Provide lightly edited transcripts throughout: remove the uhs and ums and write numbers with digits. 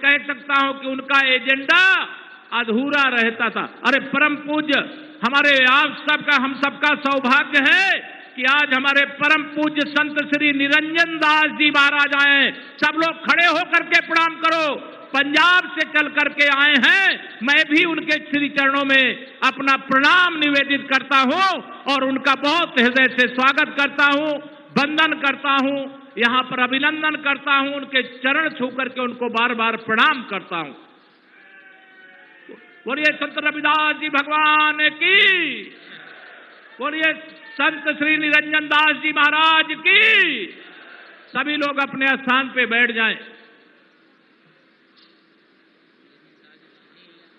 कह सकता हूं कि उनका एजेंडा अधूरा रहता था। अरे परम पूज्य हमारे आप सबका, हम सबका सौभाग्य है कि आज हमारे परम पूज्य संत श्री निरंजन दास जी महाराज आए। सब लोग खड़े होकर के प्रणाम करो। पंजाब से चल करके आए हैं। मैं भी उनके श्री चरणों में अपना प्रणाम निवेदित करता हूं और उनका बहुत हृदय से स्वागत करता हूं, वंदन करता हूं, यहां पर अभिनंदन करता हूं, उनके चरण छू करके उनको बार बार प्रणाम करता हूं। बोलिए संत रविदास जी भगवान की, बोलिए संत श्री निरंजन दास जी महाराज की। सभी लोग अपने स्थान पे बैठ जाएं।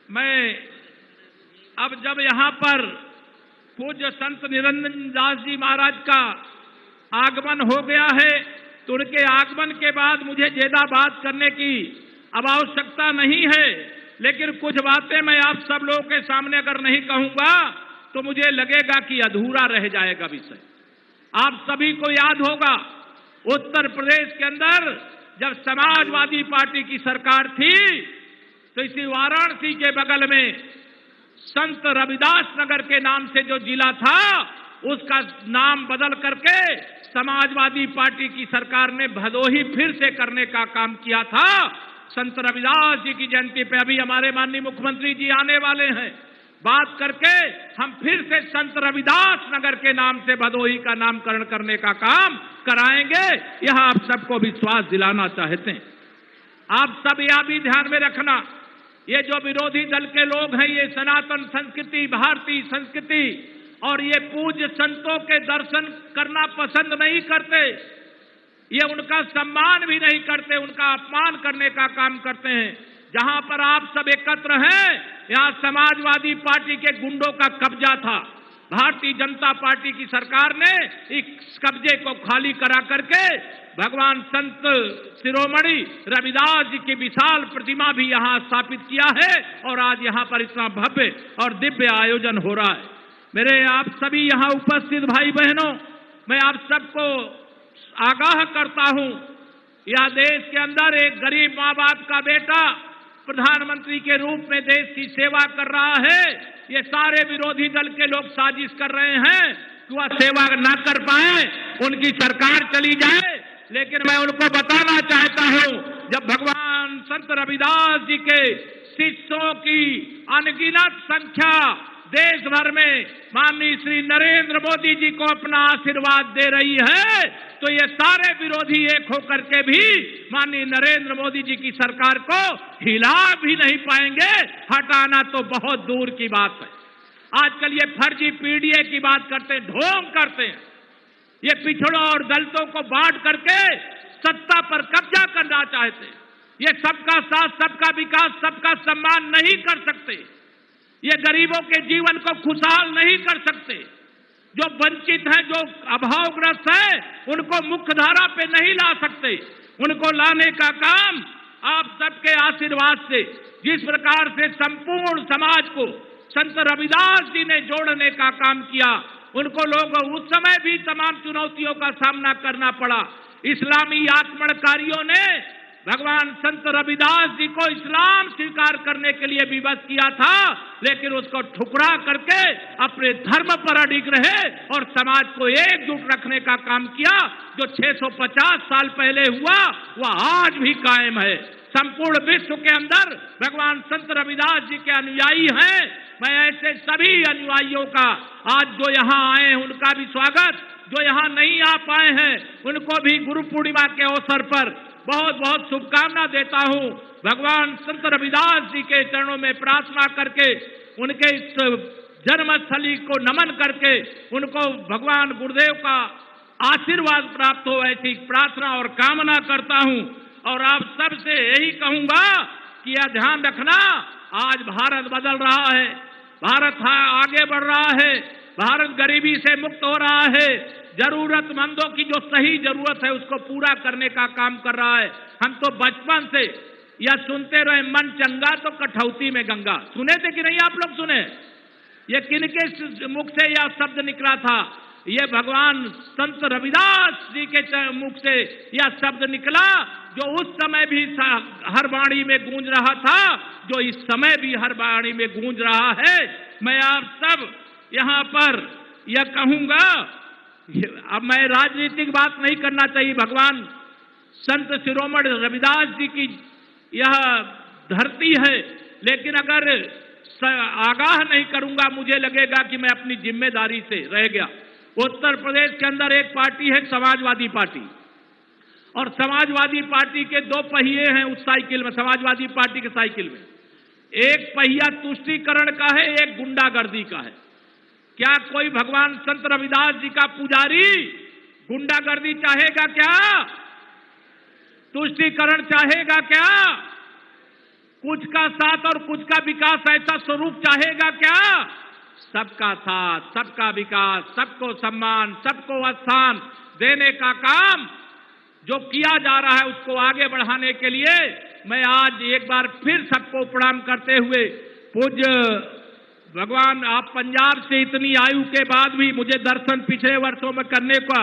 मैं अब जब यहां पर पूज्य संत निरंजन दास जी महाराज का आगमन हो गया है तो उनके आगमन के बाद मुझे ज्यादा बात करने की अब आवश्यकता नहीं है, लेकिन कुछ बातें मैं आप सब लोगों के सामने अगर नहीं कहूंगा तो मुझे लगेगा कि अधूरा रह जाएगा विषय। आप सभी को याद होगा उत्तर प्रदेश के अंदर जब समाजवादी पार्टी की सरकार थी तो इसी वाराणसी के बगल में संत रविदास नगर के नाम से जो जिला था उसका नाम बदल करके समाजवादी पार्टी की सरकार ने भदोही फिर से करने का काम किया था। संत रविदास जी की जयंती पे अभी हमारे माननीय मुख्यमंत्री जी आने वाले हैं, बात करके हम फिर से संत रविदास नगर के नाम से भदोही का नामकरण करने का काम कराएंगे। यह आप सबको विश्वास दिलाना चाहते हैं। आप सब यह भी ध्यान में रखना, ये जो विरोधी दल के लोग हैं ये सनातन संस्कृति, भारतीय संस्कृति और ये पूज्य संतों के दर्शन करना पसंद नहीं करते, ये उनका सम्मान भी नहीं करते, उनका अपमान करने का काम करते हैं। जहां पर आप सब एकत्र हैं यहां समाजवादी पार्टी के गुंडों का कब्जा था। भारतीय जनता पार्टी की सरकार ने इस कब्जे को खाली करा करके भगवान संत शिरोमणि रविदास जी की विशाल प्रतिमा भी यहां स्थापित किया है और आज यहां पर इतना भव्य और दिव्य आयोजन हो रहा है। मेरे आप सभी यहां उपस्थित भाई बहनों, मैं आप सबको आगाह करता हूं, यह देश के अंदर एक गरीब मां बाप का बेटा प्रधानमंत्री के रूप में देश की सेवा कर रहा है। ये सारे विरोधी दल के लोग साजिश कर रहे हैं कि वह सेवा न कर पाए, उनकी सरकार चली जाए। लेकिन मैं उनको बताना चाहता हूं, जब भगवान संत रविदास जी के शिष्यों की अनगिनत संख्या देश भर में माननीय श्री नरेंद्र मोदी जी को अपना आशीर्वाद दे रही है तो ये सारे विरोधी एक होकर के भी माननीय नरेंद्र मोदी जी की सरकार को हिला भी नहीं पाएंगे, हटाना तो बहुत दूर की बात है। आजकल ये फर्जी पीडीए की बात करते हैं, ढोंग करते हैं, ये पिछड़ों और दलितों को बांट करके सत्ता पर कब्जा करना चाहते हैं। ये सबका साथ, सबका विकास, सबका सम्मान नहीं कर सकते, ये गरीबों के जीवन को खुशहाल नहीं कर सकते। जो वंचित हैं, जो अभावग्रस्त हैं, उनको मुख्य धारा पे नहीं ला सकते। उनको लाने का काम आप सबके आशीर्वाद से, जिस प्रकार से संपूर्ण समाज को संत रविदास जी ने जोड़ने का काम किया, उनको लोग उस समय भी तमाम चुनौतियों का सामना करना पड़ा। इस्लामी आक्रमणकारियों ने भगवान संत रविदास जी को इस्लाम स्वीकार करने के लिए विवश किया था, लेकिन उसको ठुकरा करके अपने धर्म पर अडिग रहे और समाज को एकजुट रखने का काम किया। जो 650 साल पहले हुआ वह आज भी कायम है। संपूर्ण विश्व के अंदर भगवान संत रविदास जी के अनुयायी हैं। मैं ऐसे सभी अनुयायियों का आज जो यहाँ आए हैं उनका भी स्वागत, जो यहाँ नहीं आ पाए हैं उनको भी गुरु पूर्णिमा के अवसर पर बहुत बहुत शुभकामना देता हूं। भगवान संत रविदास जी के चरणों में प्रार्थना करके, उनके इस जन्मस्थली को नमन करके उनको भगवान गुरुदेव का आशीर्वाद प्राप्त हो, ऐसी प्रार्थना और कामना करता हूं। और आप सबसे यही कहूंगा कि यह ध्यान रखना, आज भारत बदल रहा है, भारत आगे बढ़ रहा है, भारत गरीबी से मुक्त हो रहा है, जरूरतमंदों की जो सही जरूरत है उसको पूरा करने का काम कर रहा है। हम तो बचपन से यह सुनते रहे, मन चंगा तो कठौती में गंगा। सुने थे कि नहीं आप लोग? सुने? ये किनके मुख से यह शब्द निकला था? ये भगवान संत रविदास जी के मुख से यह शब्द निकला जो उस समय भी हर वाणी में गूंज रहा था, जो इस समय भी हर वाणी में गूंज रहा है। मैं आप सब यहाँ पर यह कहूंगा, अब मैं राजनीतिक बात नहीं करना चाहिए, भगवान संत शिरोमणि रविदास जी की यह धरती है, लेकिन अगर आगाह नहीं करूंगा मुझे लगेगा कि मैं अपनी जिम्मेदारी से रह गया। उत्तर प्रदेश के अंदर एक पार्टी है समाजवादी पार्टी, और समाजवादी पार्टी के दो पहिए हैं उस साइकिल में, समाजवादी पार्टी के साइकिल में। एक पहिया तुष्टीकरण का है, एक गुंडागर्दी का है। क्या कोई भगवान संत रविदास जी का पुजारी गुंडागर्दी चाहेगा क्या? तुष्टीकरण चाहेगा क्या? कुछ का साथ और कुछ का विकास ऐसा स्वरूप चाहेगा क्या? सबका साथ, सबका विकास, सबको सम्मान, सबको स्थान देने का काम जो किया जा रहा है उसको आगे बढ़ाने के लिए मैं आज एक बार फिर सबको प्रणाम करते हुए, पूज्य भगवान, आप पंजाब से इतनी आयु के बाद भी मुझे दर्शन पिछले वर्षों में करने का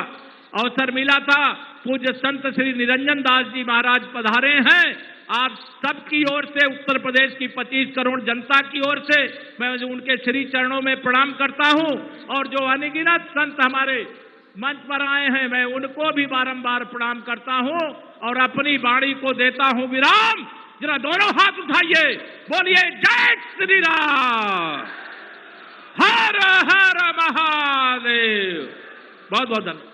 अवसर मिला था। पूज्य संत श्री निरंजन दास जी महाराज पधारे हैं। आप सबकी ओर से, उत्तर प्रदेश की 25 करोड़ जनता की ओर से मैं उनके श्री चरणों में प्रणाम करता हूं, और जो अनगिनत संत हमारे मंच पर आए हैं मैं उनको भी बारंबार प्रणाम करता हूं और अपनी वाणी को देता हूं विराम। जरा दोनों हाथ उठाइए, बोलिए जय श्री राम, हर हर महादेव। बहुत बहुत धन्यवाद।